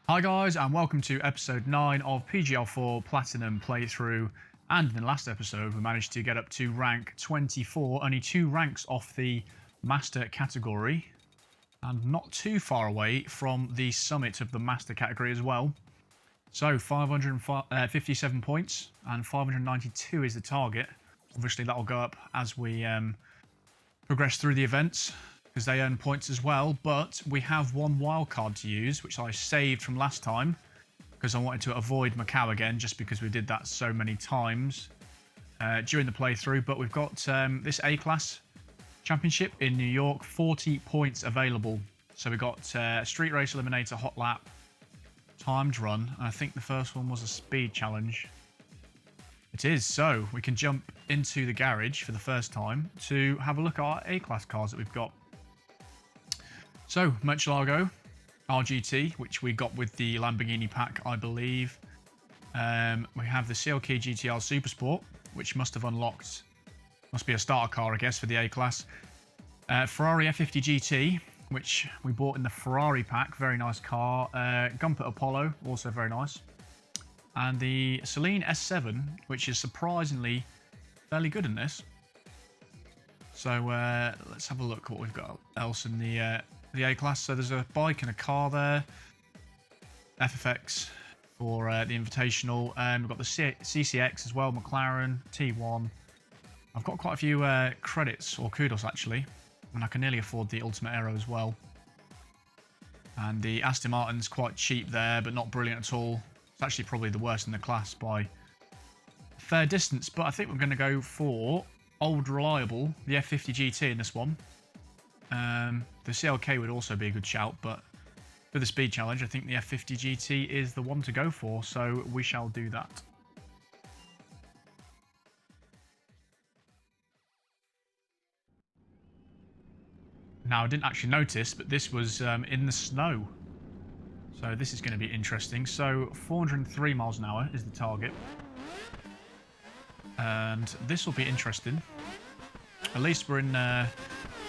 Hi guys, and welcome to episode 9 of PGR4 Platinum playthrough. And in the last episode we managed to get up to rank 24, only 2 ranks off the Master category, and not too far away from the summit of the Master category as well. So 557 points, and 592 is the target. Obviously that'll go up as we progress through the events, because they earn points as well, but we have one wildcard to use, which I saved from last time, because I wanted to avoid Macau again, just because we did that so many times during the playthrough. But we've got this A-Class Championship in New York, 40 points available. So we've got Street Race Eliminator, Hot Lap, Timed Run, and I think the first one was a Speed Challenge. It is, so we can jump into the garage for the first time to have a look at our A-Class cars that we've got. So, Murcielago RGT, which we got with the Lamborghini pack, I believe. We have the CLK GTR Supersport, which must have unlocked, must be a starter car, I guess, for the A-Class. Ferrari F50 GT, which we bought in the Ferrari pack, very nice car. Gumpert Apollo, also very nice. And the Celine S7, which is surprisingly fairly good in this. So let's have a look what we've got else in the A-Class. So there's a bike and a car there. FFX for the Invitational. We've got the CCX as well, McLaren, T1. I've got quite a few credits, or kudos actually, and I can nearly afford the Ultimate Aero as well. And the Aston Martin's quite cheap there, but not brilliant at all. It's actually probably the worst in the class by a fair distance, but I think we're going to go for old reliable, the F50 GT in this one. The CLK would also be a good shout, but for the speed challenge, I think the F50 GT is the one to go for, so we shall do that. Now, I didn't actually notice, but this was in the snow. So this is going to be interesting. So 403 miles an hour is the target. And this will be interesting. At least we're in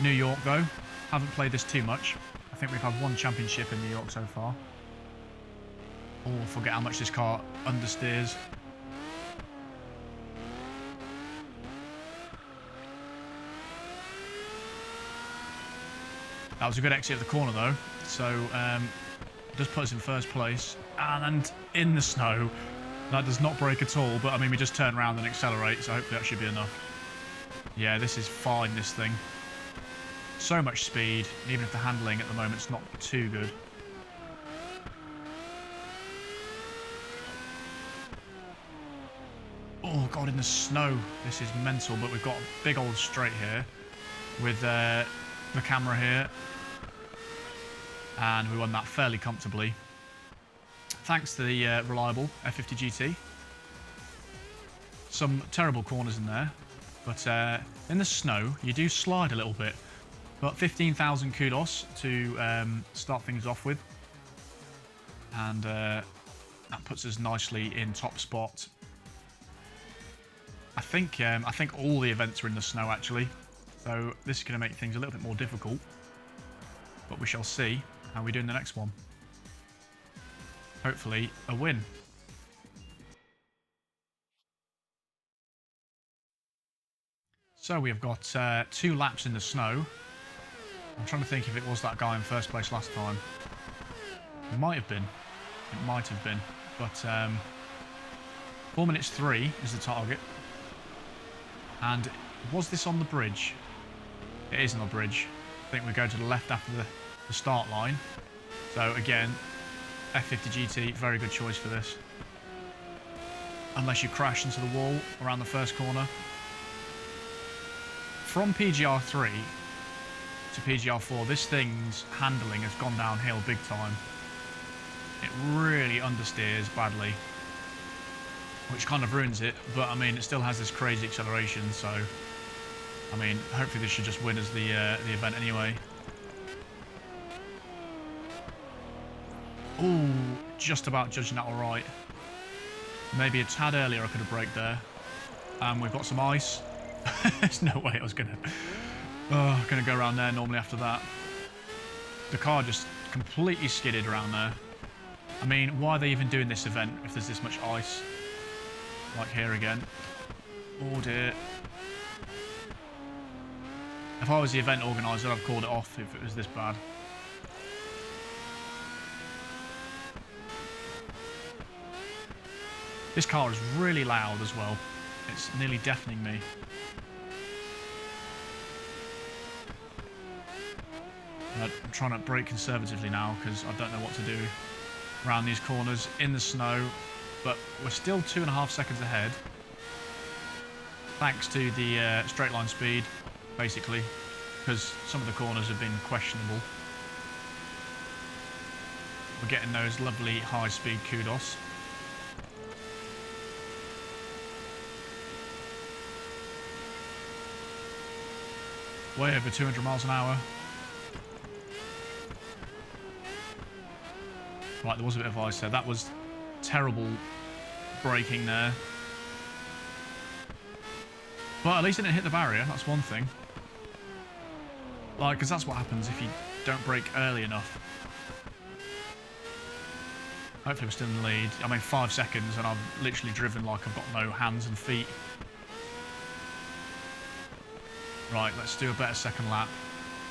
New York, though. Haven't played this too much. I think we've had one championship in New York so far. Oh, forget how much this car understeers. That was a good exit of the corner, though. So, does put us in first place. And in the snow. That does not brake at all, but I mean, we just turn around and accelerate, so hopefully that should be enough. Yeah, this is fine, this thing. So much speed, even if the handling at the moment is not too good. Oh god, in the snow. This is mental, but we've got a big old straight here with the camera here. And we won that fairly comfortably. Thanks to the reliable F50 GT. Some terrible corners in there. But in the snow, you do slide a little bit. But 15,000 kudos to start things off with. And that puts us nicely in top spot. I think all the events are in the snow, actually. So this is going to make things a little bit more difficult. But we shall see how we do in the next one. Hopefully a win. So we have got 2 laps in the snow. I'm trying to think if it was that guy in first place last time. It might have been. It might have been. But 4 minutes 3 is the target. And was this on the bridge? It is on the bridge. I think we go to the left after the start line. So again, F50 GT, very good choice for this. Unless you crash into the wall around the first corner. From PGR3 to PGR4, this thing's handling has gone downhill big time. It really understeers badly, which kind of ruins it, but I mean, it still has this crazy acceleration, so I mean, hopefully this should just win as the event anyway. Ooh, just about judging that all right. Maybe a tad earlier I could have braked there. We've got some ice. There's no way I was gonna go around there normally after that. The car just completely skidded around there. I mean, why are they even doing this event if there's this much ice? Like here again. Oh dear. If I was the event organiser, I'd have called it off if it was this bad. This car is really loud as well. It's nearly deafening me. I'm trying to brake conservatively now because I don't know what to do around these corners in the snow. But we're still 2.5 seconds ahead. Thanks to the straight line speed, basically, because some of the corners have been questionable. We're getting those lovely high speed kudos. Way over 200 miles an hour. Right, there was a bit of ice there. That was terrible braking there. But at least it didn't hit the barrier. That's one thing. Like, because that's what happens if you don't brake early enough. Hopefully we're still in the lead. I mean, 5 seconds and I've literally driven like I've got no hands and feet. Right, let's do a better second lap.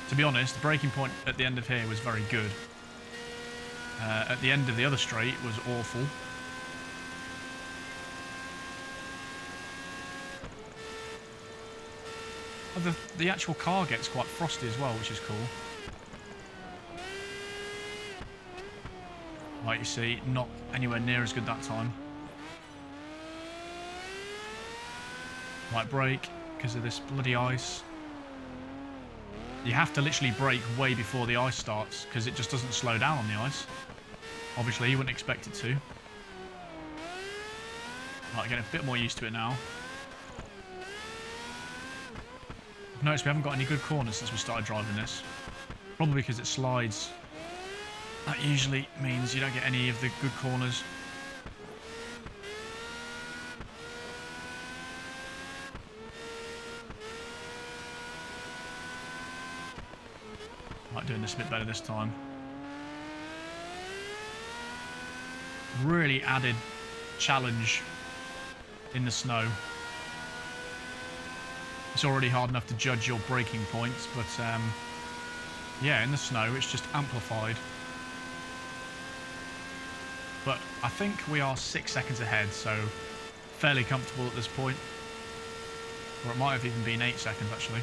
To be honest, the braking point at the end of here was very good. At the end of the other straight was awful. Oh, the actual car gets quite frosty as well, which is cool. Right, you see, not anywhere near as good that time. Right, brake, because of this bloody ice. You have to literally brake way before the ice starts, because it just doesn't slow down on the ice. Obviously, you wouldn't expect it to. Right, getting a bit more used to it now. I've noticed we haven't got any good corners since we started driving this. Probably because it slides. That usually means you don't get any of the good corners. Right, doing this a bit better this time. Really added challenge in the snow. It's already hard enough to judge your braking points, but yeah, in the snow it's just amplified. But I think we are 6 seconds ahead, so fairly comfortable at this point. Or it might have even been 8 seconds actually.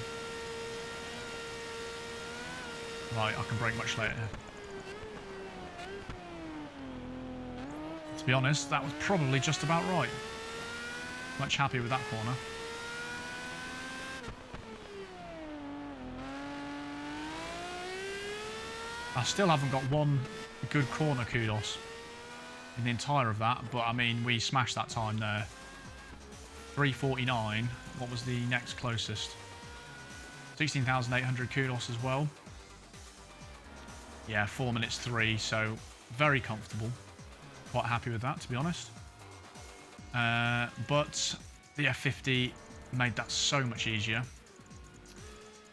Right, I can brake much later. To be honest, that was probably just about right. Much happy with that corner. I still haven't got one good corner kudos in the entire of that, but I mean, we smashed that time there. 3:49. What was the next closest? 16,800 kudos as well. Yeah, 4 minutes 3, so very comfortable. Quite happy with that, to be honest. But the F50 made that so much easier.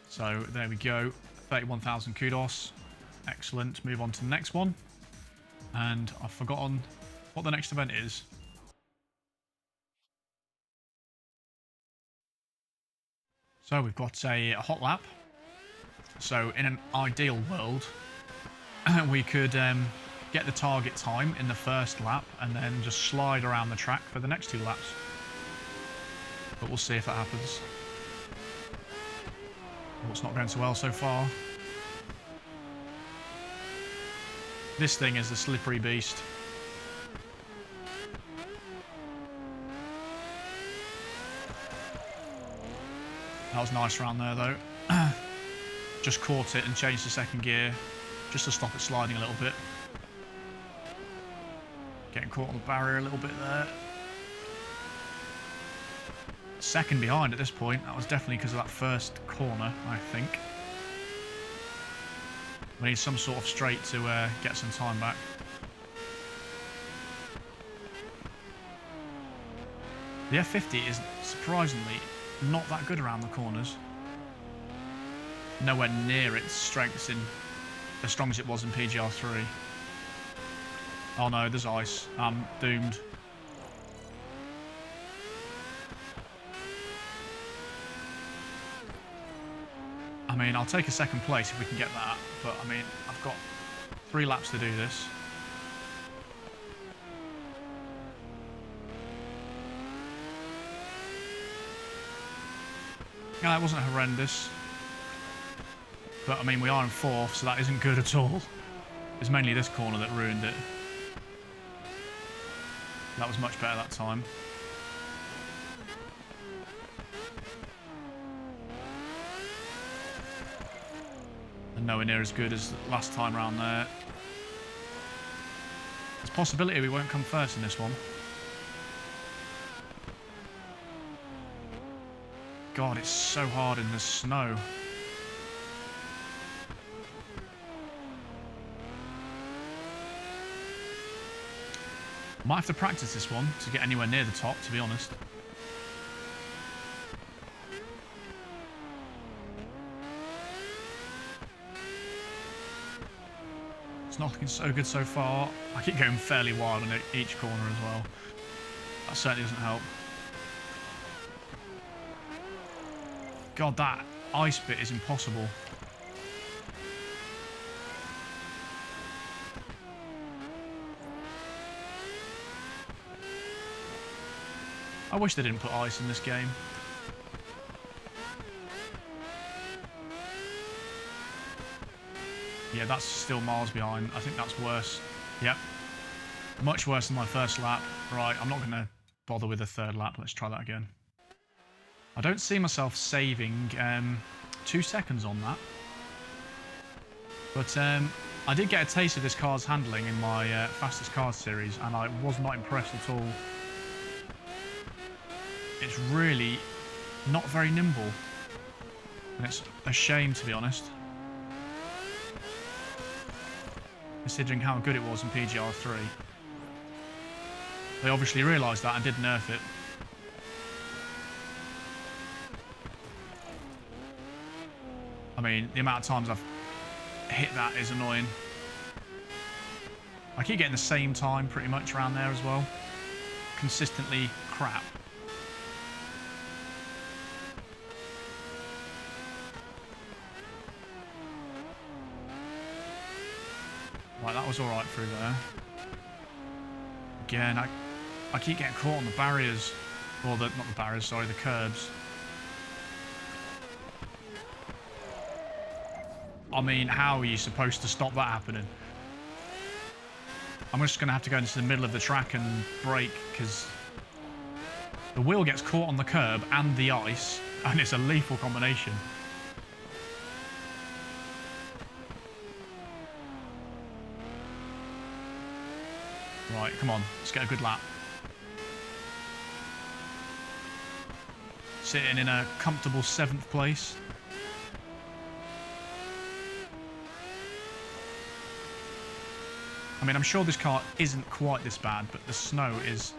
So there we go. 31,000 kudos. Excellent. Move on to the next one. And I've forgotten what the next event is. So we've got a hot lap. So in an ideal world, we could get the target time in the first lap and then just slide around the track for the next 2 laps. But we'll see if that happens. Well, it's not going so well so far. This thing is a slippery beast. That was nice around there though. Just caught it and changed to second gear just to stop it sliding a little bit. Getting caught on the barrier a little bit there. Second behind at this point. That was definitely because of that first corner, I think. We need some sort of straight to get some time back. The F50 is surprisingly not that good around the corners. Nowhere near its strengths in as strong as it was in PGR4. Oh no, there's ice. I'm doomed. I mean, I'll take a second place if we can get that, but I mean, I've got 3 laps to do this. Yeah, it wasn't horrendous. But I mean, we are in 4th, so that isn't good at all. It's mainly this corner that ruined it. That was much better that time. And nowhere near as good as last time around there. There's a possibility we won't come first in this one. God, it's so hard in the snow. Might have to practice this one to get anywhere near the top, to be honest. It's not looking so good so far. I keep going fairly wide on each corner as well. That certainly doesn't help. God, that ice bit is impossible. I wish they didn't put ice in this game. Yeah, that's still miles behind. I think that's worse. Yep. Much worse than my first lap. Right, I'm not going to bother with a 3rd lap. Let's try that again. I don't see myself saving 2 seconds on that. But I did get a taste of this car's handling in my fastest cars series, and I was not impressed at all. It's really not very nimble. And it's a shame, to be honest. Considering how good it was in PGR3. They obviously realised that and did nerf it. I mean, the amount of times I've hit that is annoying. I keep getting the same time pretty much around there as well. Consistently crap. Right, that was alright through there. Again, I keep getting caught on the barriers. Or not the barriers, sorry, the curbs. I mean, how are you supposed to stop that happening? I'm just going to have to go into the middle of the track and brake, because the wheel gets caught on the curb and the ice, and it's a lethal combination. Right, come on, let's get a good lap. Sitting in a comfortable 7th place. I mean, I'm sure this car isn't quite this bad, but the snow is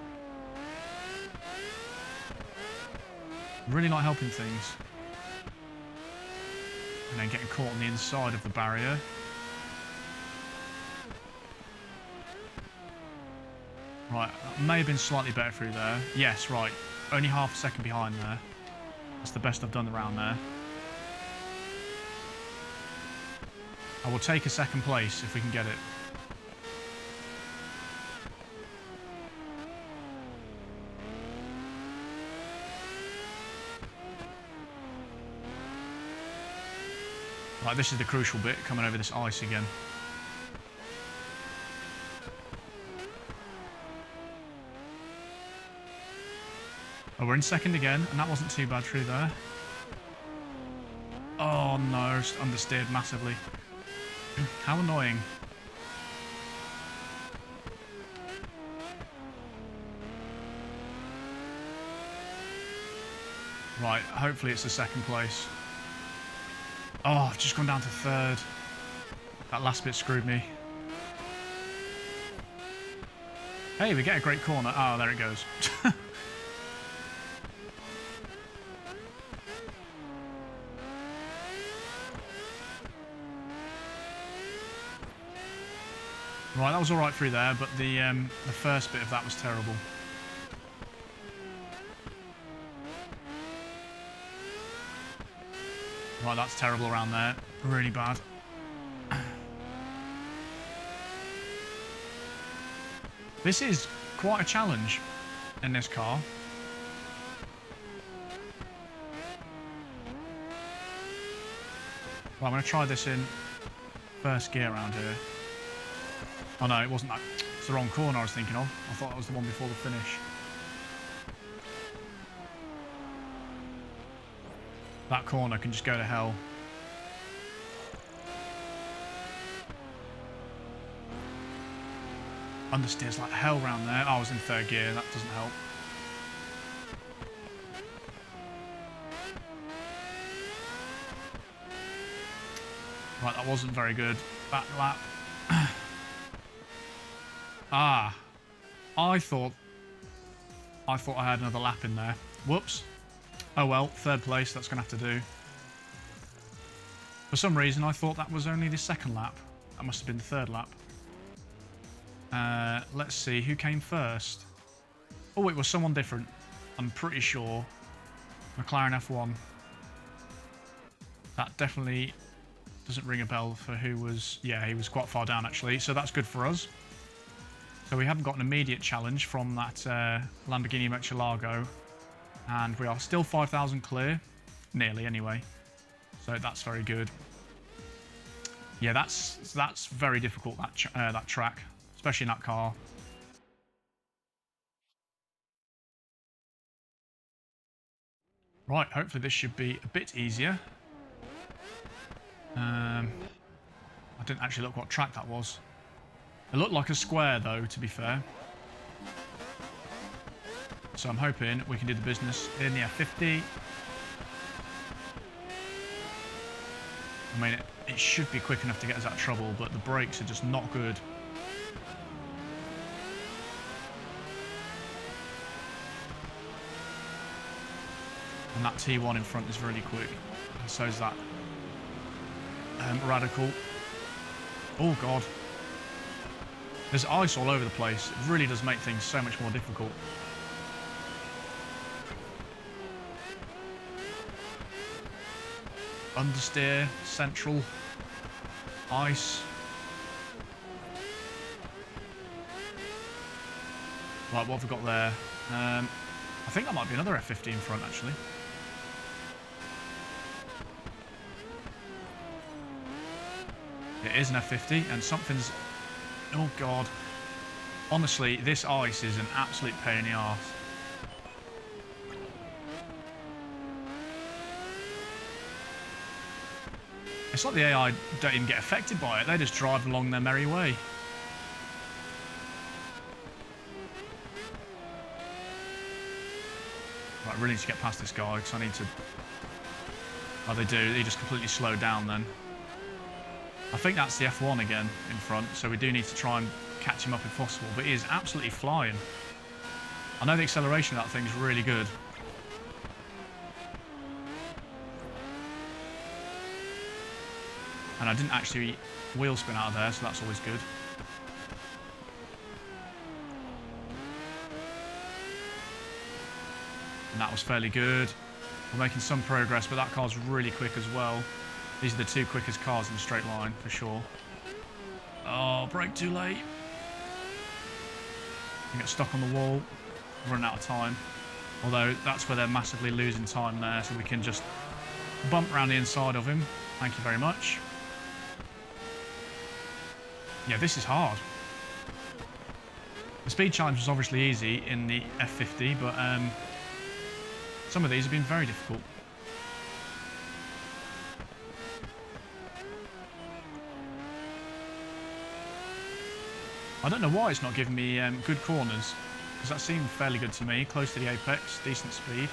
really not helping things. And then getting caught on the inside of the barrier. Right, that may have been slightly better through there. Yes, right. Only half a second behind there. That's the best I've done around there. I will take a 2nd place if we can get it. Right, this is the crucial bit, coming over this ice again. Oh, we're in 2nd again, and that wasn't too bad through there. Oh no, just understeered massively. How annoying. Right, hopefully it's the 2nd place. Oh, I've just gone down to 3rd. That last bit screwed me. Hey, we get a great corner. Oh, there it goes. Right, that was all right through there, but the first bit of that was terrible. Right, that's terrible around there. Really bad. This is quite a challenge in this car. Well, I'm going to try this in first gear around here. Oh no, it wasn't that. It's the wrong corner I was thinking of. I thought that was the one before the finish. That corner can just go to hell. Understeers like hell round there. Oh, I was in third gear. That doesn't help. Right, that wasn't very good. Back lap. Ah. I thought I had another lap in there. Whoops. Oh well, third place. That's going to have to do. For some reason, I thought that was only the second lap. That must have been the third lap. Let's see, who came first? Oh, it was someone different. I'm pretty sure. McLaren F1. That definitely doesn't ring a bell for who was... Yeah, he was quite far down, actually. So that's good for us. So we haven't got an immediate challenge from that Lamborghini Murcielago. And we are still 5,000 clear. Nearly, anyway. So that's very good. Yeah, that's very difficult, that track. Especially in that car. Right, hopefully this should be a bit easier. I didn't actually look what track that was. It looked like a square though, to be fair. So I'm hoping we can do the business in the F50. I mean, it should be quick enough to get us out of trouble, but the brakes are just not good. And that T1 in front is really quick. And so is that Radical. Oh, God. There's ice all over the place. It really does make things so much more difficult. Understeer, central, ice. Right, what have we got there? I think that might be another F50 in front, actually. It is an F50, and something's... Oh, God. Honestly, this ice is an absolute pain in the arse. It's like the AI don't even get affected by it. They just drive along their merry way. Right, I really need to get past this guy, because I need to... Oh, they do. They just completely slowed down then. I think that's the F1 again in front, so we do need to try and catch him up if possible. But he is absolutely flying. I know the acceleration of that thing's really good. And I didn't actually wheel spin out of there, so that's always good. And that was fairly good. We're making some progress, but that car's really quick as well. These are the two quickest cars in a straight line, for sure. Oh, brake too late. You get stuck on the wall, run out of time. Although, that's where they're massively losing time there, so we can just bump around the inside of him. Thank you very much. Yeah, this is hard. The speed challenge was obviously easy in the F50, but some of these have been very difficult. I don't know why it's not giving me good corners, because that seemed fairly good to me, close to the apex, decent speed.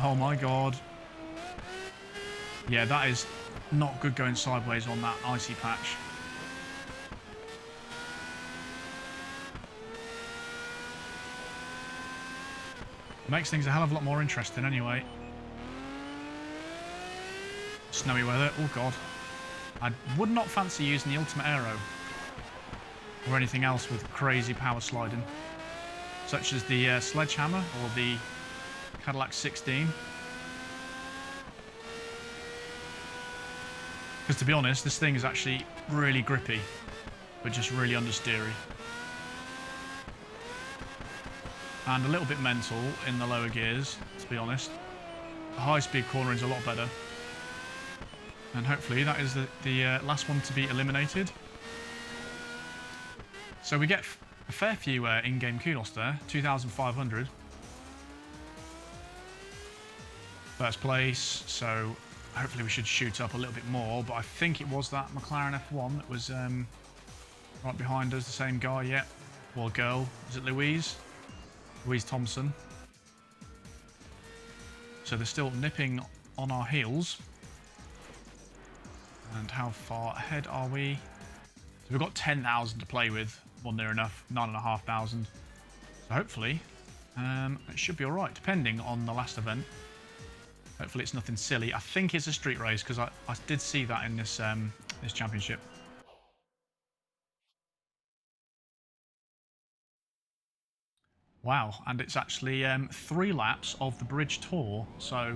Oh my God. Yeah, that is not good going sideways on that icy patch. Makes things a hell of a lot more interesting anyway. snowy weather. Oh god. I would not fancy using the ultimate aero or anything else with crazy power sliding, such as the sledgehammer or the Cadillac 16. Because to be honest, this thing is actually really grippy, but just really understeery. And a little bit mental in the lower gears, to be honest. The high-speed cornering is a lot better. And hopefully that is the last one to be eliminated. So we get a fair few in-game kudos there, 2,500. First place, so hopefully we should shoot up a little bit more, but I think it was that McLaren F1 that was right behind us, the same guy, yeah, or girl. Is it Louise? Louise Thompson. So they're still nipping on our heels. And how far ahead are we? So we've got 10,000 to play with, well, near enough, 9,500. So hopefully it should be all right, depending on the last event. Hopefully it's nothing silly. I think it's a street race because I did see that in this this championship. Wow, and it's actually 3 laps of the bridge tour, so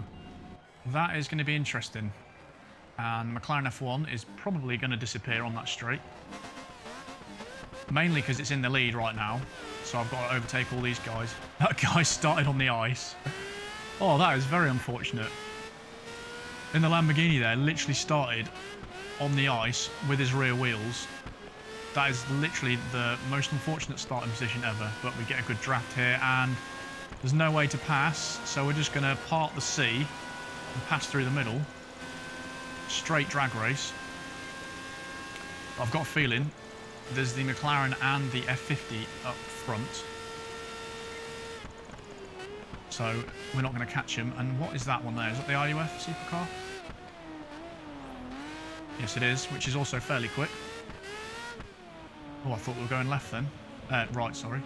that is going to be interesting. And McLaren F1 is probably going to disappear on that straight. Mainly because it's in the lead right now, so I've got to overtake all these guys. That guy started on the ice. Oh, that is very unfortunate. In the Lamborghini there, literally started on the ice with his rear wheels. That is literally the most unfortunate starting position ever, but we get a good draft here, and there's no way to pass, so we're just going to part the sea and pass through the middle. Straight drag race. I've got a feeling there's the McLaren and the F50 up front, so we're not going to catch him. And what is that one there? Is that the RUF supercar? Yes, it is, which is also fairly quick. Oh, I thought we were going left then. Right, sorry.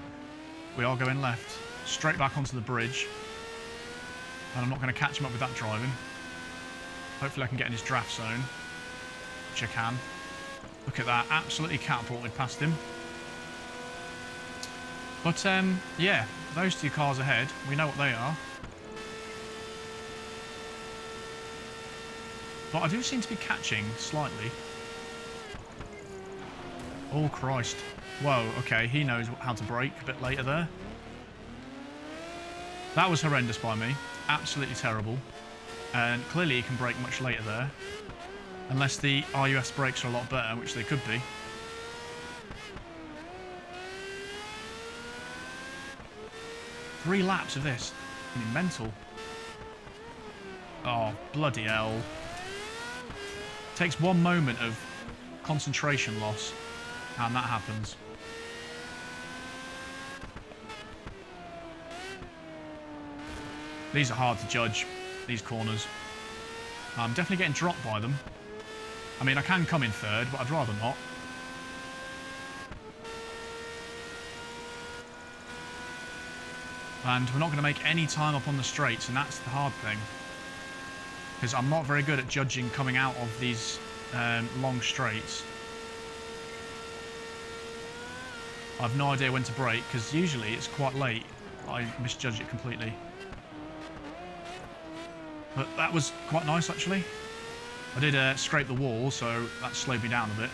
We are going left. Straight back onto the bridge. And I'm not going to catch him up with that driving. Hopefully I can get in his draft zone. Which I can. Look at that. Absolutely catapulted past him. But, yeah. Those 2 cars ahead. We know what they are. But I do seem to be catching slightly. Oh, Christ. Whoa, okay, he knows how to brake a bit later there. That was horrendous by me. Absolutely terrible. And clearly he can brake much later there. Unless the RUF's brakes are a lot better, which they could be. Three laps of this. I mean, mental. Oh, bloody hell. Takes one moment of concentration loss. And that happens. These are hard to judge, these corners. I'm definitely getting dropped by them. I mean, I can come in third, but I'd rather not. And we're not going to make any time up on the straights, and that's the hard thing. Because I'm not very good at judging coming out of these long straights. I've no idea when to brake, because usually it's quite late. I misjudge it completely. But that was quite nice, actually. I did scrape the wall, so that slowed me down a bit.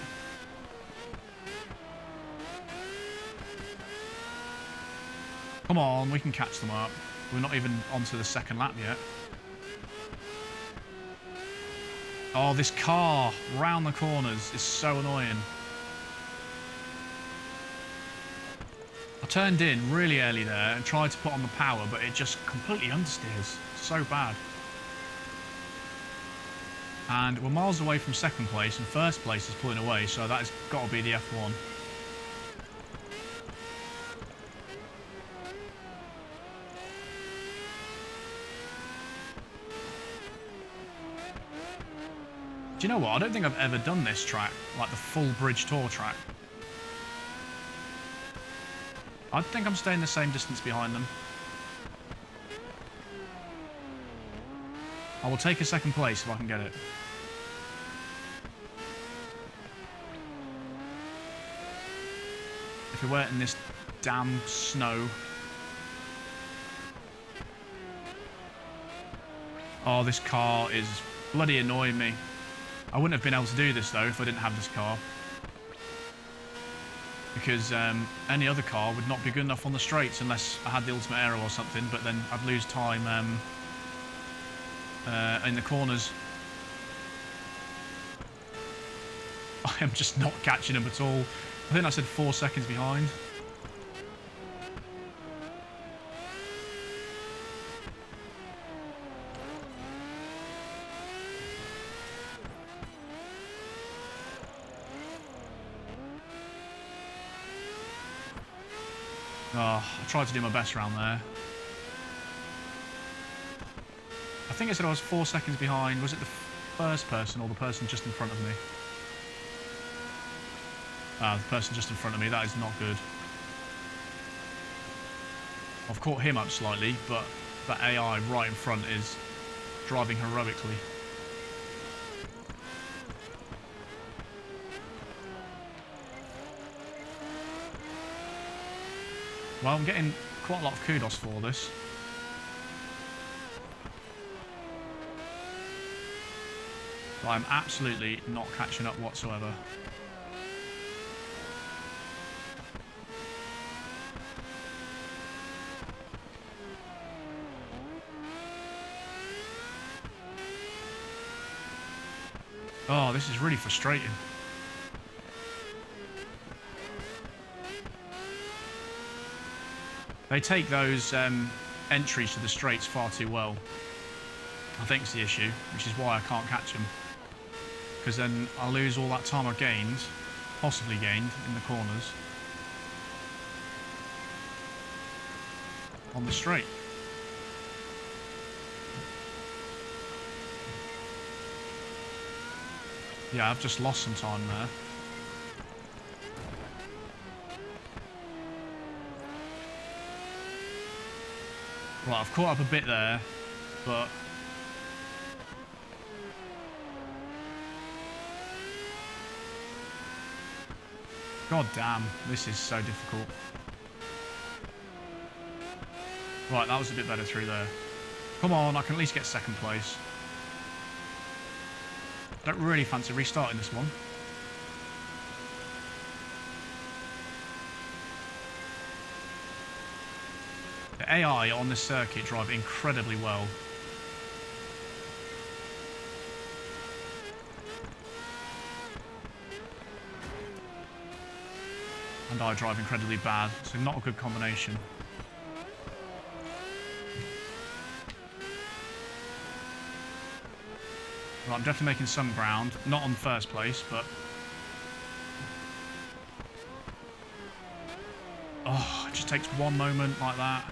Come on, we can catch them up. We're not even onto the second lap yet. Oh, this car round the corners is so annoying. I turned in really early there and tried to put on the power, but it just completely understeers. So bad. And we're miles away from second place, and first place is pulling away, so that has got to be the F1. Do you know what? I don't think I've ever done this track, like the full bridge tour track. I think I'm staying the same distance behind them. I will take a second place if I can get it. if we weren't in this damn snow. Oh, this car is bloody annoying me. I wouldn't have been able to do this, though, if I didn't have this car. Because any other car would not be good enough on the straights unless I had the ultimate aero or something, but then I'd lose time in the corners. I am just not catching him at all. I think I said 4 seconds behind. Oh, I tried to do my best around there. I think I said I was 4 seconds behind. Was it the first person or the person just in front of me? Ah, the person just in front of me. That is not good. I've caught him up slightly, but that AI right in front is driving heroically. Well, I'm getting quite a lot of kudos for this. But I'm absolutely not catching up whatsoever. Oh, this is really frustrating. They take those entries to the straights far too well. I think it's the issue, which is why I can't catch them. Because then I'll lose all that time I gained, possibly gained, in the corners. On the straight. Yeah, I've just lost some time there. Right, I've caught up a bit there, but... God damn, this is so difficult. Right, that was a bit better through there. Come on, I can at least get second place. Don't really fancy restarting this one. The AI on this circuit drive incredibly well. And I drive incredibly bad, so not a good combination. Right, I'm definitely making some ground. Not on first place, but... Oh, it just takes one moment like that.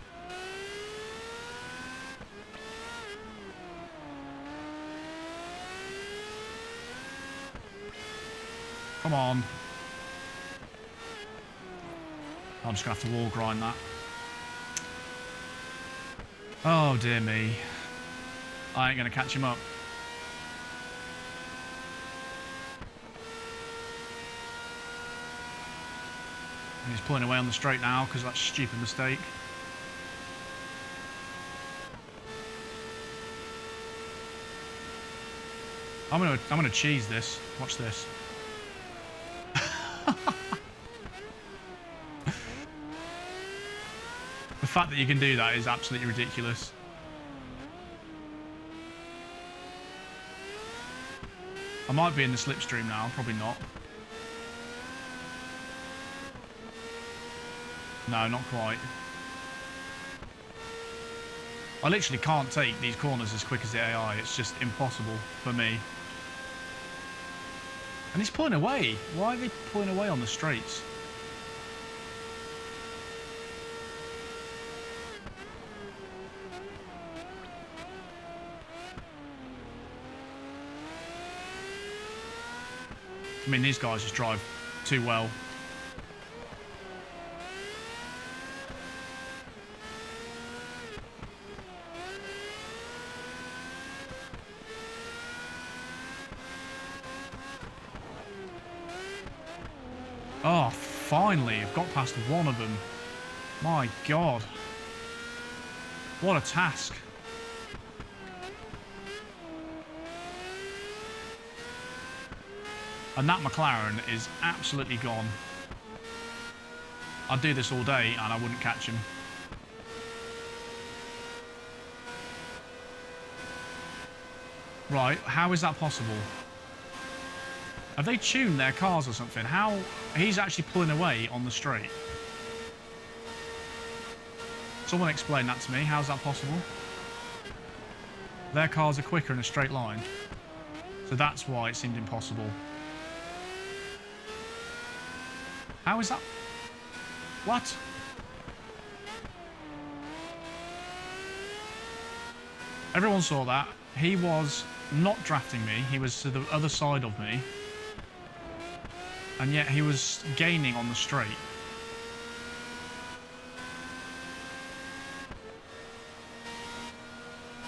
Come on. I'm just going to have to wall grind that. Oh, dear me. I ain't going to catch him up. And he's pulling away on the straight now because of that stupid mistake. I'm gonna cheese this. Watch this. The fact that you can do that is absolutely ridiculous. I might be in the slipstream now, probably not. No, not quite. I literally can't take these corners as quick as the AI. It's just impossible for me. And he's pulling away. Why are they pulling away on the straights? I mean, these guys just drive too well. Oh, finally, I've got past one of them. My God. What a task. And that McLaren is absolutely gone. I'd do this all day and I wouldn't catch him. Right, how is that possible? Have they tuned their cars or something? How? He's actually pulling away on the straight. Someone explain that to me. How's that possible? Their cars are quicker in a straight line. So that's why it seemed impossible. How is that? What? Everyone saw that. He was not drafting me. He was to the other side of me. And yet he was gaining on the straight.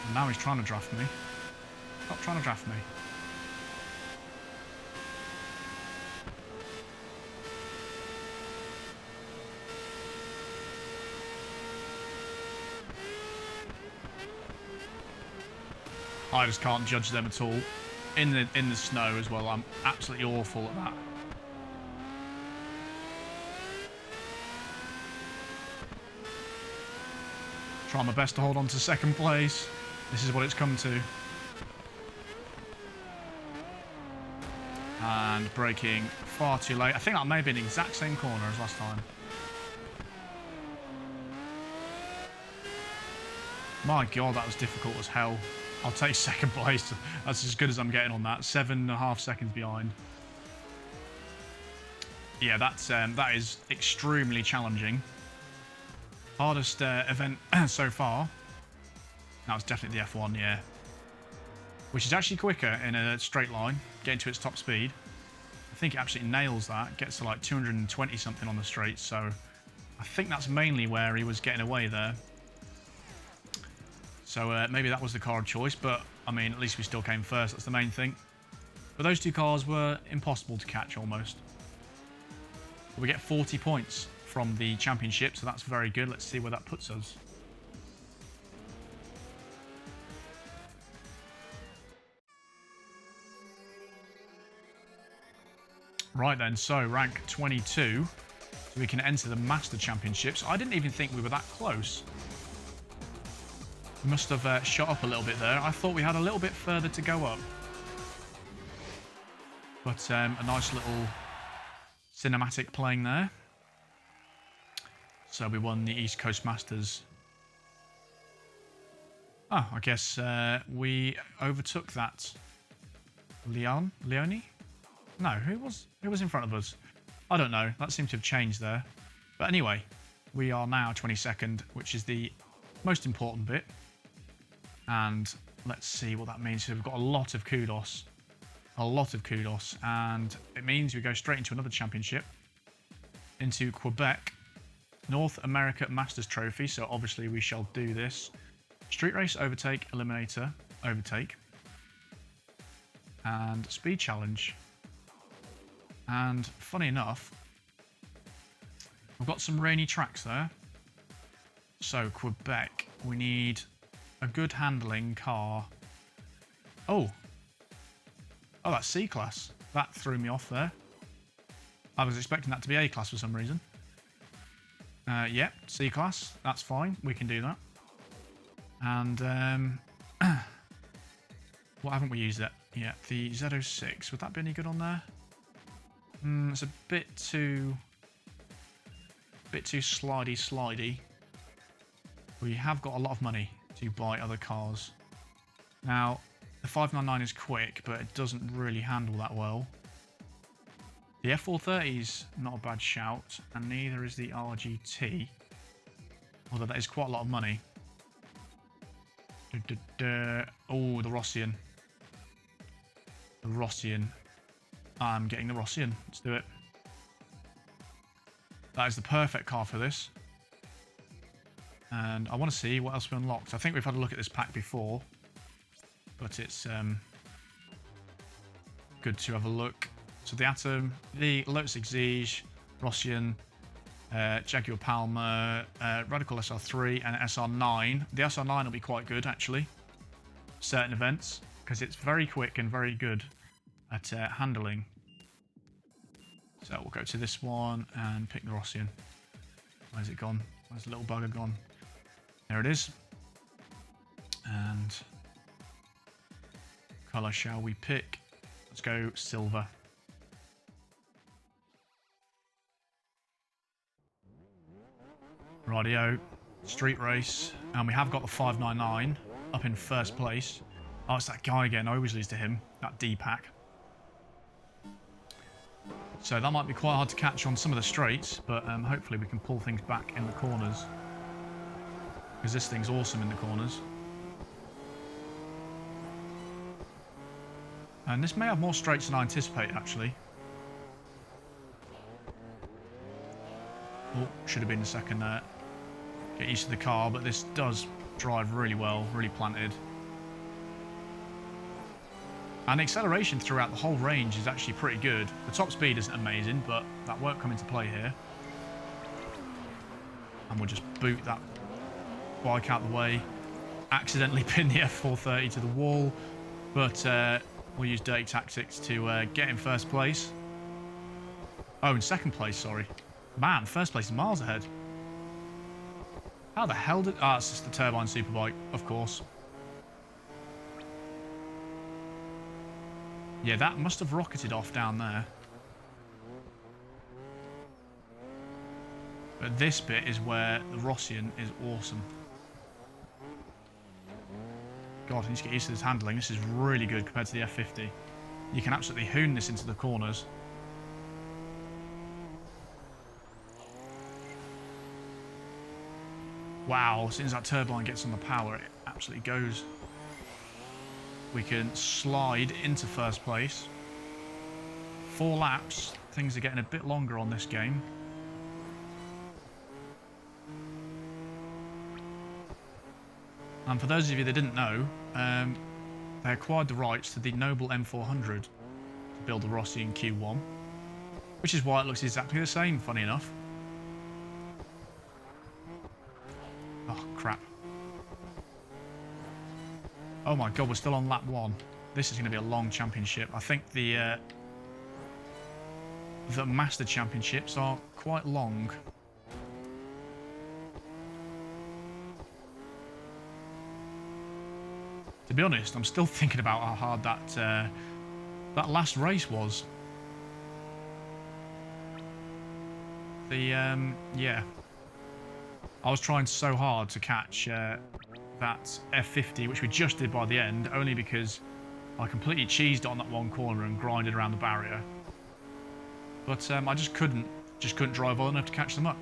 And now he's trying to draft me. Stop trying to draft me. I just can't judge them at all. In the snow as well, I'm absolutely awful at that. Try my best to hold on to second place. This is what it's come to. And braking far too late. I think that may have been the exact same corner as last time. My God, that was difficult as hell. I'll take second place. That's as good as I'm getting on that. 7.5 seconds behind. Yeah, that is extremely challenging. Hardest event so far. That was definitely the F1, yeah. Which is actually quicker in a straight line, getting to its top speed. I think it absolutely nails that. Gets to like 220 something on the straight. So I think that's mainly where he was getting away there. So maybe that was the car of choice, but I mean, at least we still came first. That's the main thing. But those two cars were impossible to catch almost. But we get 40 points from the championship, so that's very good. Let's see where that puts us. Right then, so rank 22. So we can enter the Master Championships. I didn't even think we were that close. We must have shot up a little bit there. I thought we had a little bit further to go up. But a nice little cinematic playing there. So we won the East Coast Masters. Oh, I guess we overtook that. Leone? No, who was in front of us? I don't know. That seemed to have changed there. But anyway, we are now 22nd, which is the most important bit. And let's see what that means. So we've got a lot of kudos. A lot of kudos. And it means we go straight into another championship. Into Quebec. North America Masters Trophy. So obviously we shall do this. Street race, overtake, eliminator, overtake. And speed challenge. And funny enough, we've got some rainy tracks there. So Quebec, we need a good handling car. Oh, that's C-class. That threw me off there. I was expecting that to be A-class for some reason. Yep, C-class. That's fine. We can do that. And what haven't we used yet? Yeah, the Z06. Would that be any good on there? It's a bit too slidey. We have got a lot of money to buy other cars. Now, the 599 is quick, but it doesn't really handle that well. The F430 is not a bad shout, and neither is the RGT. Although that is quite a lot of money. Oh, the Rossian. The Rossian. I'm getting the Rossian. Let's do it. That is the perfect car for this. And I want to see what else we unlocked. I think we've had a look at this pack before. But it's good to have a look. So the Atom, the Lotus Exige, Rossian, Jaguar Palmer, Radical SR3 and SR9. The SR9 will be quite good actually, certain events, because it's very quick and very good at handling. So we'll go to this one and pick the Rossian. Where's it gone? Where's the little bugger gone? There it is. And colour shall we pick? Let's go silver. Rightio, street race, and we have got the 599 up in first place. Oh, it's that guy again. I always lose to him, that D-pack. So that might be quite hard to catch on some of the straights, but hopefully we can pull things back in the corners, because this thing's awesome in the corners. And this may have more straights than I anticipated, actually. Oh, should have been the second there. Get used to the car, but this does drive really well, really planted. And acceleration throughout the whole range is actually pretty good. The top speed isn't amazing, but that won't come into play here. And we'll just boot that bike out the way. Accidentally pin the F430 to the wall, but we'll use dirty tactics to get in first place. Oh, in second place, sorry. Man, first place is miles ahead. How the hell did... Ah, it's just the turbine superbike, of course. Yeah, that must have rocketed off down there. But this bit is where the Rossian is awesome. God, I need to get used to this handling. This is really good compared to the F50. You can absolutely hoon this into the corners. Wow, as soon as that turbine gets on the power, it absolutely goes. We can slide into first place. 4 laps. Things are getting a bit longer on this game. And for those of you that didn't know, they acquired the rights to the Noble M400 to build the Rossi in Q1, which is why it looks exactly the same, funny enough. Oh, crap. Oh my god, we're still on lap 1. This is going to be a long championship. I think the Master Championships are quite long. To be honest, I'm still thinking about how hard that last race was. Yeah. I was trying so hard to catch that F50, which we just did by the end, only because I completely cheesed on that one corner and grinded around the barrier. But I just couldn't drive well enough to catch them up.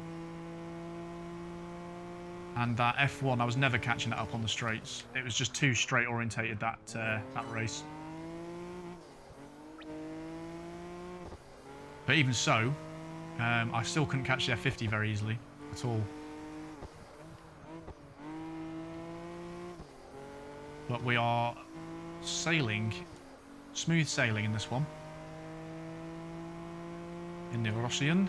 And that F1, I was never catching that up on the straights. It was just too straight orientated, that race. But even so, I still couldn't catch the F50 very easily at all. But we are sailing, smooth sailing in this one. In the Rossian.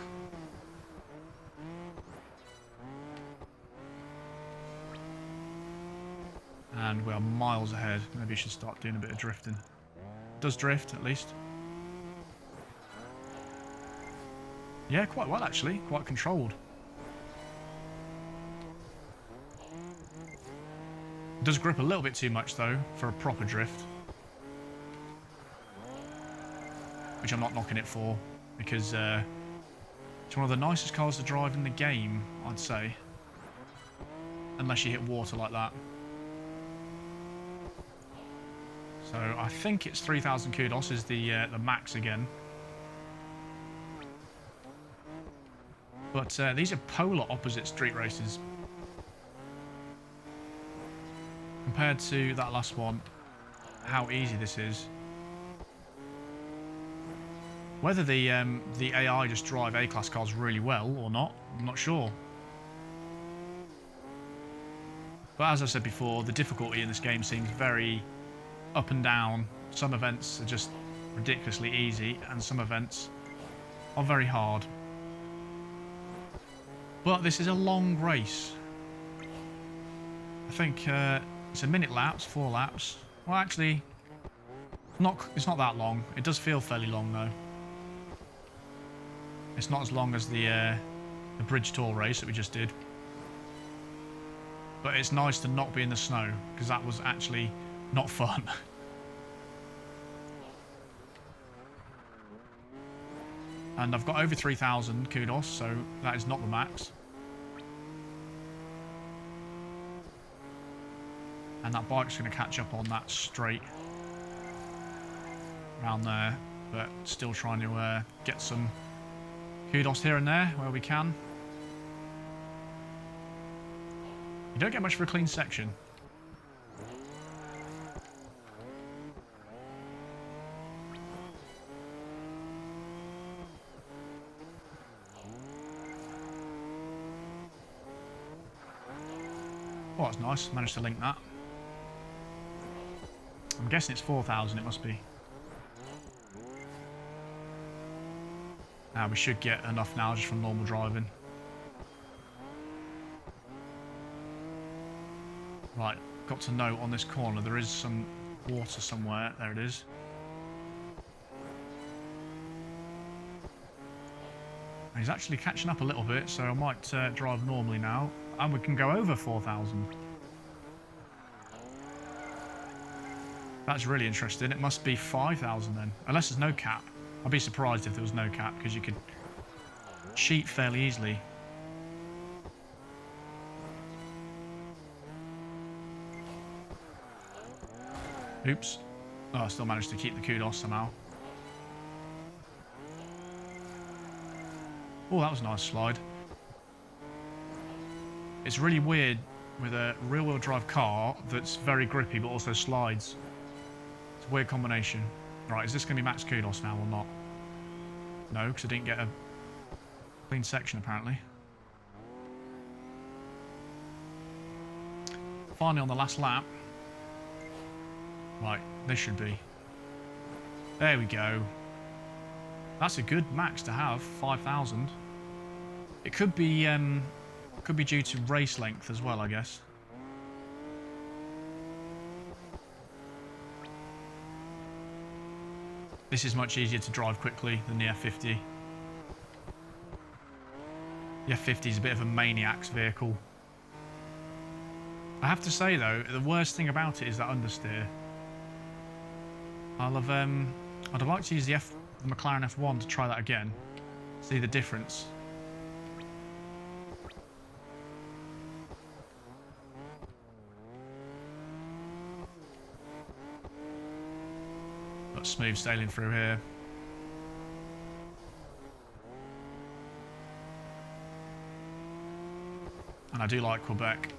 And we are miles ahead. Maybe I should start doing a bit of drifting. It does drift, at least. Yeah, quite well, actually. Quite controlled. It does grip a little bit too much, though, for a proper drift. Which I'm not knocking it for, because it's one of the nicest cars to drive in the game, I'd say. Unless you hit water like that. So I think it's 3,000 kudos is the max again. But these are polar opposite street races. Compared to that last one, how easy this is. Whether the AI just drive A-class cars really well or not, I'm not sure. But as I said before, the difficulty in this game seems very up and down. Some events are just ridiculously easy, and some events are very hard. But this is a long race. I think it's a minute laps, 4 laps. Well, actually, it's not that long. It does feel fairly long, though. It's not as long as the bridge tour race that we just did. But it's nice to not be in the snow, because that was actually not fun. And I've got over 3,000 kudos, so that is not the max. And that bike's going to catch up on that straight around there, but still trying to get some kudos here and there where we can. You don't get much for a clean section. Oh, that's nice. Managed to link that. I'm guessing it's 4,000, it must be. Now we should get enough now just from normal driving. Right, got to note on this corner there is some water somewhere. There it is. And he's actually catching up a little bit, so I might drive normally now. And we can go over 4,000. That's really interesting. It must be 5,000 then. Unless there's no cap. I'd be surprised if there was no cap, because you could cheat fairly easily. Oops. Oh, I still managed to keep the kudos somehow. Oh, that was a nice slide. It's really weird with a rear-wheel drive car that's very grippy but also slides. It's a weird combination. Right, is this going to be max kudos now or not? No, because I didn't get a clean section apparently. Finally on the last lap. Right, this should be. There we go. That's a good max to have, 5,000. It could be due to race length as well, I guess. This is much easier to drive quickly than the F50. The F50 is a bit of a maniac's vehicle. I have to say though, the worst thing about it is that understeer. I'd like to use the McLaren F1 to try that again. See the difference. But smooth sailing through here. And I do like Quebec.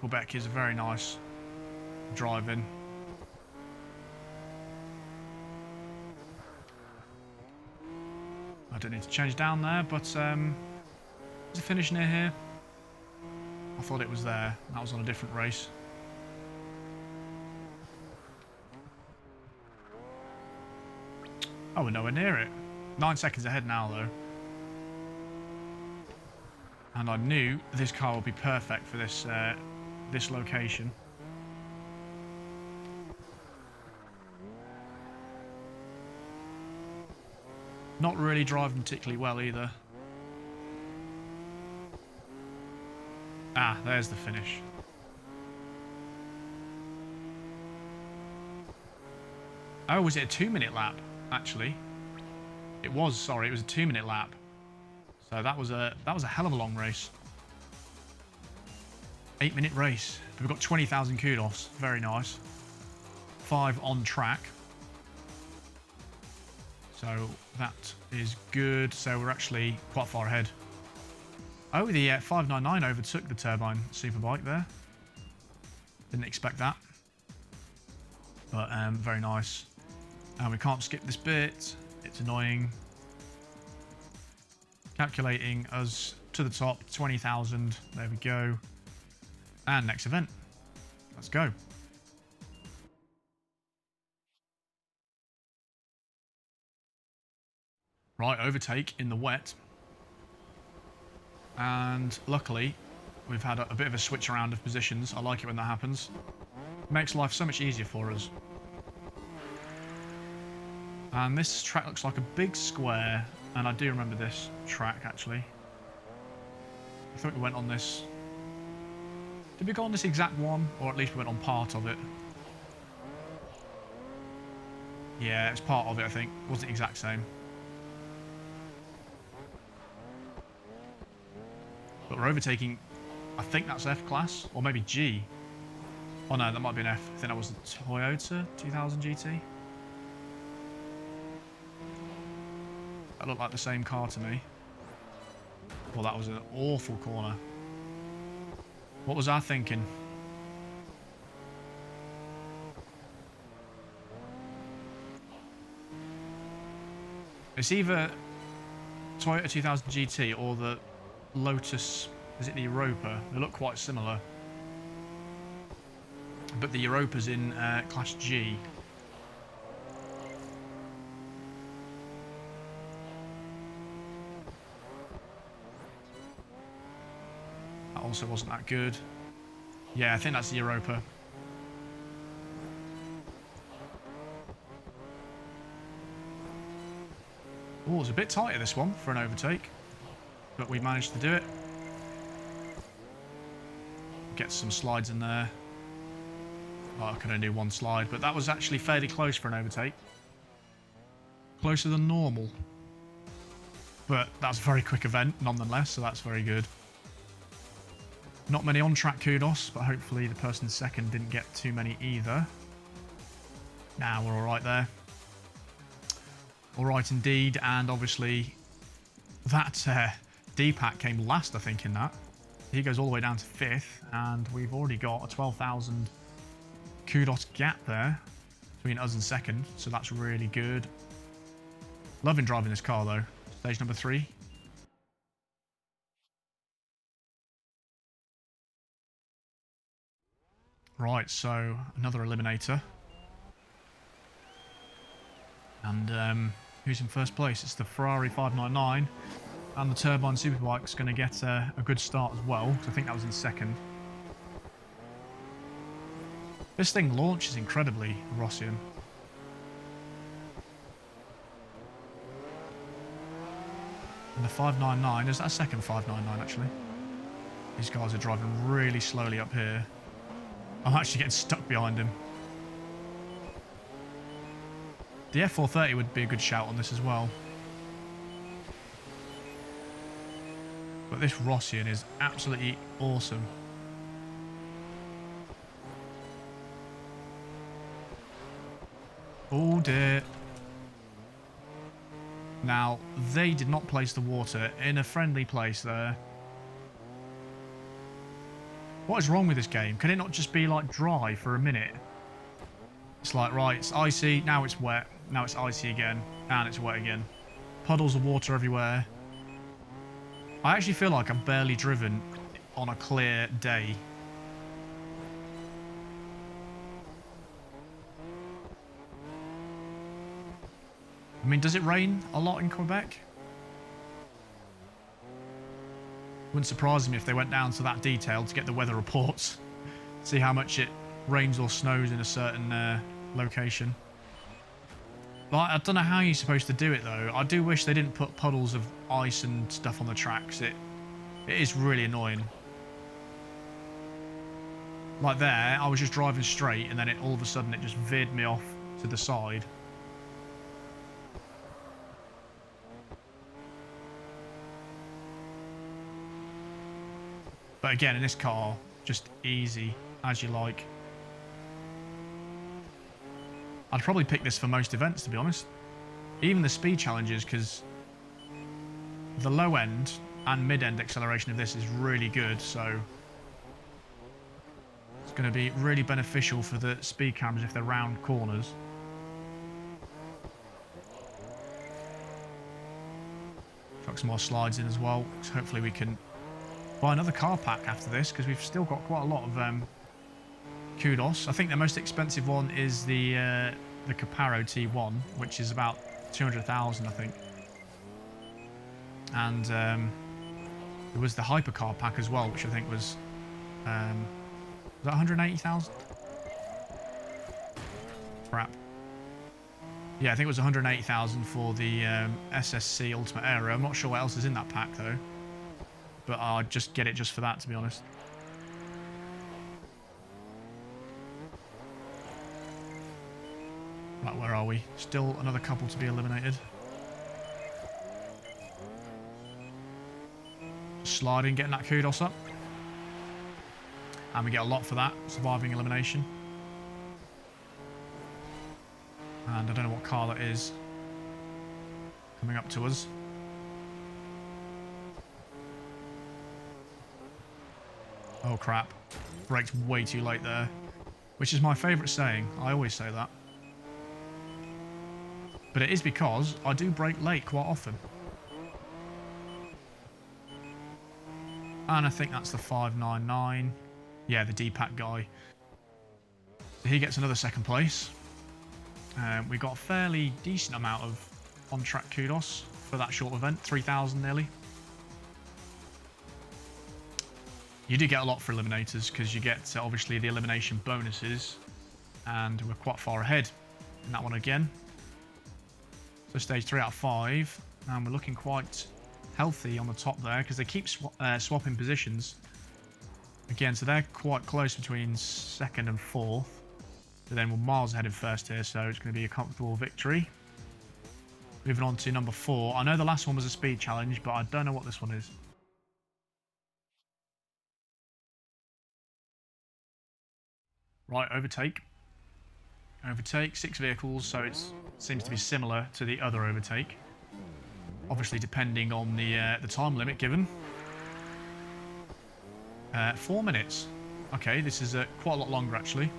Quebec is a very nice drive-in. I don't need to change down there, but is the finish near here? I thought it was there. That was on a different race. Oh, we're nowhere near it. 9 seconds ahead now, though. And I knew this car would be perfect for this this location. Not really driving particularly well either. Ah, there's the finish. Oh, was it a 2-minute lap, actually? It was, sorry, it was a 2-minute lap. So that was a hell of a long race. 8-minute race. We've got 20,000 kudos. Very nice. 5 on track. So that is good. So we're actually quite far ahead. Oh, the 599 overtook the turbine superbike there. Didn't expect that. But very nice. And we can't skip this bit. It's annoying. Calculating us to the top, 20,000. There we go. And next event. Let's go. Right, overtake in the wet. And luckily, we've had a bit of a switch around of positions. I like it when that happens. It makes life so much easier for us. And this track looks like a big square. And I do remember this track, actually. I thought we went on this. Did we go on this exact one? Or at least we went on part of it. Yeah, it's part of it, I think. It wasn't the exact same. But we're overtaking, I think that's F class, or maybe G. Oh no, that might be an F. I think that was the Toyota 2000 GT. That looked like the same car to me. Well, that was an awful corner. What was I thinking? It's either Toyota 2000 GT or the Lotus, is it the Europa? They look quite similar. But the Europa's in Class G. That also wasn't that good. Yeah, I think that's the Europa. Oh, it's a bit tighter this one for an overtake. But we managed to do it. Get some slides in there. Oh, I can only do one slide, but that was actually fairly close for an overtake. Closer than normal. But that's a very quick event nonetheless, so that's very good. Not many on-track kudos, but hopefully the person second didn't get too many either. Nah, we're alright there. Alright indeed, and obviously that D-Pack came last, I think, in that. He goes all the way down to 5th, and we've already got a 12,000 kudos gap there between us and second, so that's really good. Loving driving this car, though. Stage number 3. Right, so another eliminator. And who's in first place? It's the Ferrari 599. And the Turbine Superbike's going to get a good start as well, because I think that was in second. This thing launches incredibly, Rossian. And the 599, is that a second 599 actually? These guys are driving really slowly up here. I'm actually getting stuck behind him. The F430 would be a good shout on this as well. But this Rossian is absolutely awesome. Oh dear. Now, they did not place the water in a friendly place there. What is wrong with this game? Can it not just be like dry for a minute? It's like, right, it's icy, now it's wet, now it's icy again, and it's wet again. Puddles of water everywhere. I actually feel like I'm barely driven on a clear day. I mean, does it rain a lot in Quebec? Wouldn't surprise me if they went down to that detail to get the weather reports. See how much it rains or snows in a certain location. Like, I don't know how you're supposed to do it though. I do wish they didn't put puddles of ice and stuff on the tracks. It is really annoying. Like there, I was just driving straight and then all of a sudden it just veered me off to the side. But again, in this car, just easy, as you like. I'd probably pick this for most events, to be honest. Even the speed challenges, because the low end and mid-end acceleration of this is really good, so it's going to be really beneficial for the speed cameras if they're round corners. Chuck some more slides in as well, so hopefully we can buy another car pack after this, because we've still got quite a lot of kudos. I think the most expensive one is the Caparo T1, which is about 200,000, I think. And There was the hypercar pack as well, which I think was that 180,000? Crap. Yeah, I think it was 180,000 for the SSC Ultimate Aero. I'm not sure what else is in that pack though, but I'll just get it just for that, to be honest. Right, where are we? Still another couple to be eliminated. Sliding, getting that kudos up. And we get a lot for that, surviving elimination. And I don't know what car that is coming up to us. Oh crap. Braked way too late there. Which is my favourite saying. I always say that. But it is because I do brake late quite often. And I think that's the 599. Yeah, the D-Pack guy. So he gets another second place. We got a fairly decent amount of on-track kudos for that short event. 3,000 nearly. You do get a lot for eliminators because you get obviously the elimination bonuses. And we're quite far ahead in that one again. So stage 3 out of 5. And we're looking quite healthy on the top there because they keep swapping positions. Again, so they're quite close between second and fourth. But then we're miles ahead in first here, so it's going to be a comfortable victory. Moving on to number 4. I know the last one was a speed challenge, but I don't know what this one is. Right, overtake. Overtake, 6 vehicles, so it seems to be similar to the other overtake. Obviously, depending on the time limit given. 4 minutes. Okay, this is quite a lot longer, actually.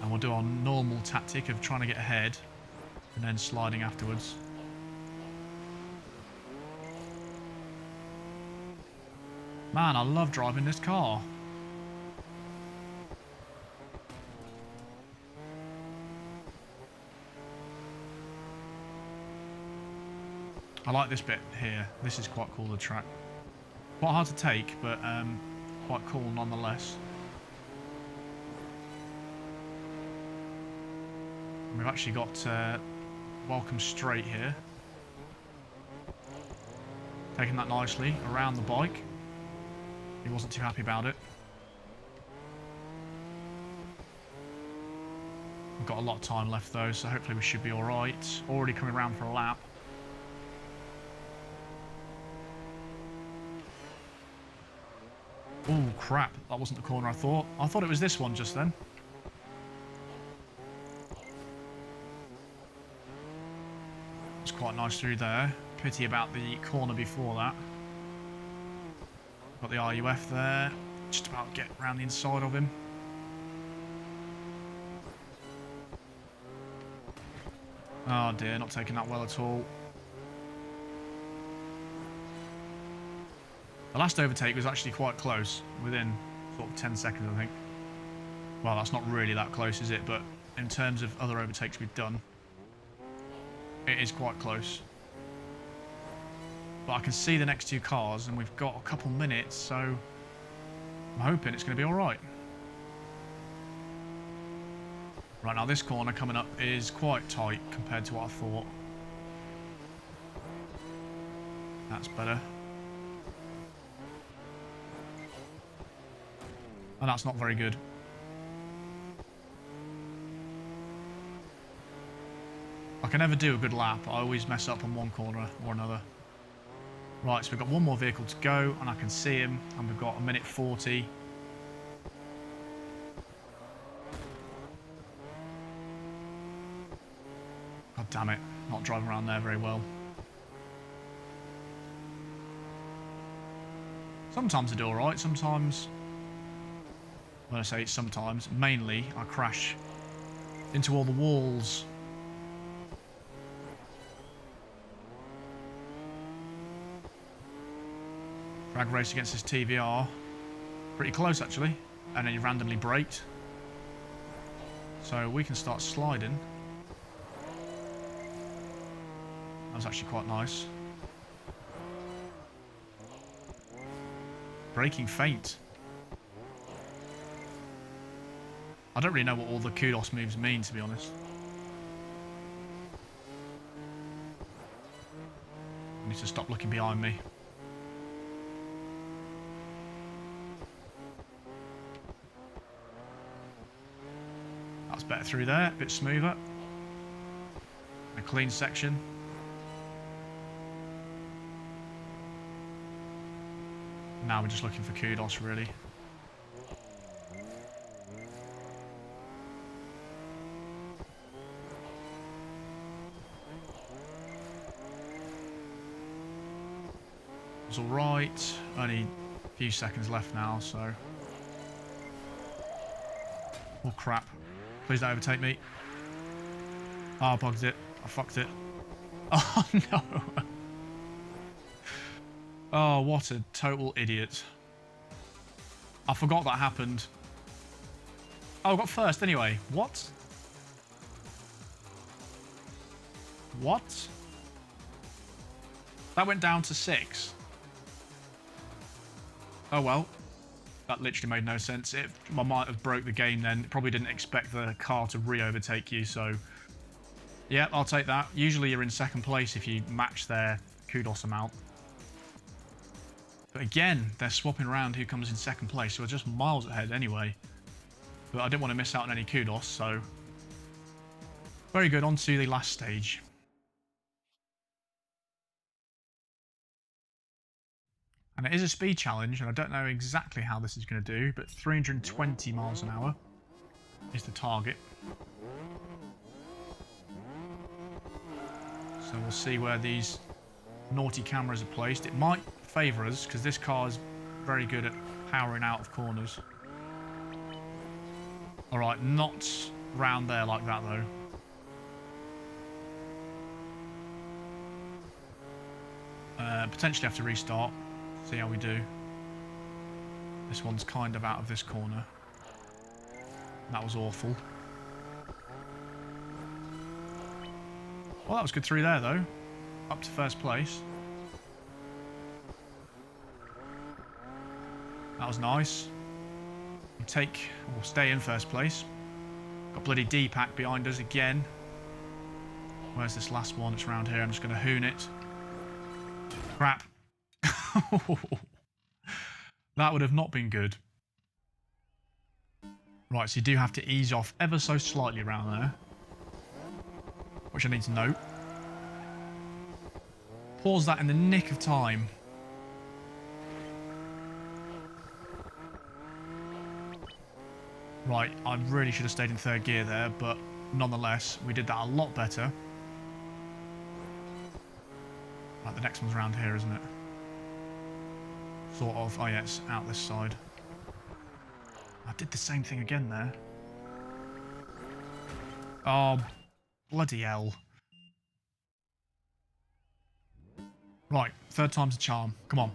And we'll do our normal tactic of trying to get ahead and then sliding afterwards. Man, I love driving this car. I like this bit here. This is quite cool, the track. Quite hard to take, but quite cool nonetheless. We've actually got Welcome Straight here. Taking that nicely around the bike. He wasn't too happy about it. We've got a lot of time left though, so hopefully we should be alright. Already coming around for a lap. Oh crap, that wasn't the corner I thought. I thought it was this one just then. It's quite nice through there. Pity about the corner before that. Got the RUF there. Just about get around the inside of him. Oh dear, not taking that well at all. The last overtake was actually quite close, within sort of 10 seconds, I think. Well, that's not really that close, is it? But in terms of other overtakes we've done, it is quite close. But I can see the next 2 cars, and we've got a couple minutes, so I'm hoping it's going to be alright. Right, now this corner coming up is quite tight compared to what I thought. That's better. And that's not very good. I can never do a good lap. I always mess up on one corner or another. Right, so we've got one more vehicle to go, and I can see him, and we've got 1:40. God damn it, not driving around there very well. Sometimes I do alright, sometimes... When I say sometimes, mainly I crash into all the walls. Drag race against this TVR. Pretty close actually. And then you randomly braked. So we can start sliding. That was actually quite nice. Braking faint. I don't really know what all the kudos moves mean, to be honest. I need to stop looking behind me. That's better through there, a bit smoother. A clean section. Now we're just looking for kudos, really. It's alright. Only a few seconds left now, so... Oh, crap. Please don't overtake me. Oh, I bugged it. I fucked it. Oh, no. Oh, what a total idiot. I forgot that happened. Oh, I got first anyway. What? What? That went down to 6. Oh, well. That literally made no sense. I might have broke the game then. Probably didn't expect the car to re-overtake you, so... Yeah, I'll take that. Usually you're in second place if you match their kudos amount. But again, they're swapping around who comes in second place, so we're just miles ahead anyway. But I didn't want to miss out on any kudos, so... Very good, on to the last stage. And it is a speed challenge, and I don't know exactly how this is going to do, but 320 miles an hour is the target. So we'll see where these naughty cameras are placed. It might favour us, because this car is very good at powering out of corners. Alright, not round there like that, though. Potentially have to restart. See how we do. This one's kind of out of this corner. That was awful. Well, that was good through there, though. Up to first place. That was nice. We'll stay in first place. Got bloody D-Pack behind us again. Where's this last one? It's around here. I'm just going to hoon it. Crap. That would have not been good. Right, so you do have to ease off ever so slightly around there. Which I need to note. Pause that in the nick of time. Right, I really should have stayed in third gear there, but nonetheless, we did that a lot better. Right, the next one's around here, isn't it? Sort of. Oh yeah, it's out this side. I did the same thing again there. Oh, bloody hell. Right, third time's a charm. Come on.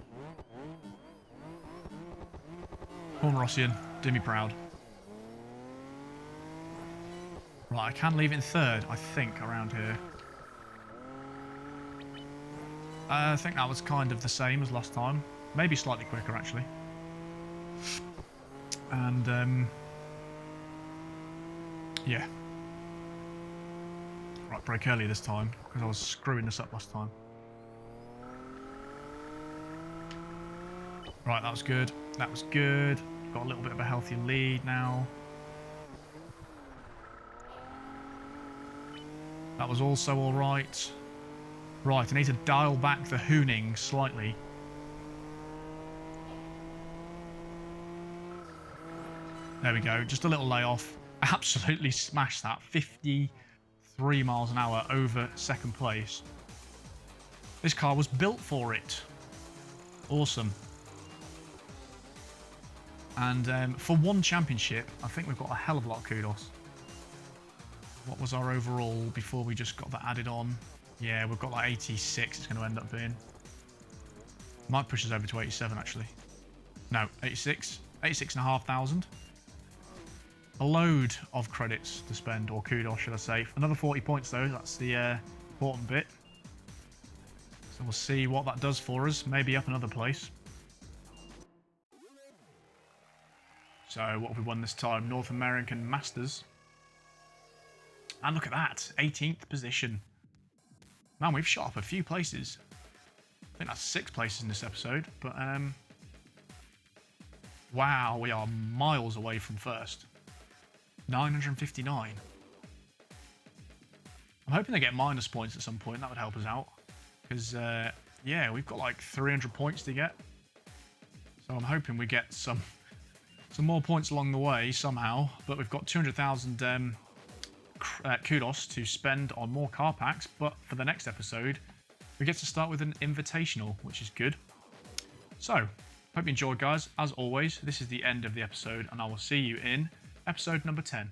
Come on, Rossian. Do me proud. Right, I can leave it in third, I think, around here. I think that was kind of the same as last time. Maybe slightly quicker, actually. And, yeah. Right, brake early this time, because I was screwing this up last time. Right, that was good. That was good. Got a little bit of a healthier lead now. That was also alright. Right, I need to dial back the hooning slightly. There we go, just a little layoff. Absolutely smashed that. 53 miles an hour over second place. This car was built for it. Awesome. And for one championship, I think we've got a hell of a lot of kudos. What was our overall before we just got that added on? Yeah, we've got like 86 it's going to end up being. Might push us over to 87 actually. No, 86. 86,500. A load of credits to spend, or kudos should I say. Another 40 points though, that's the important bit. So we'll see what that does for us. Maybe up another place. So what have we won this time? North American Masters. And look at that, 18th position. Man, we've shot up a few places. I think that's 6 places in this episode, but wow, we are miles away from first. 959. I'm hoping they get minus points at some point. That would help us out. Because, yeah, we've got like 300 points to get. So I'm hoping we get some more points along the way somehow. But we've got 200,000 kudos to spend on more car packs. But for the next episode, we get to start with an invitational, which is good. So, hope you enjoyed, guys. As always, this is the end of the episode, and I will see you in episode number 10.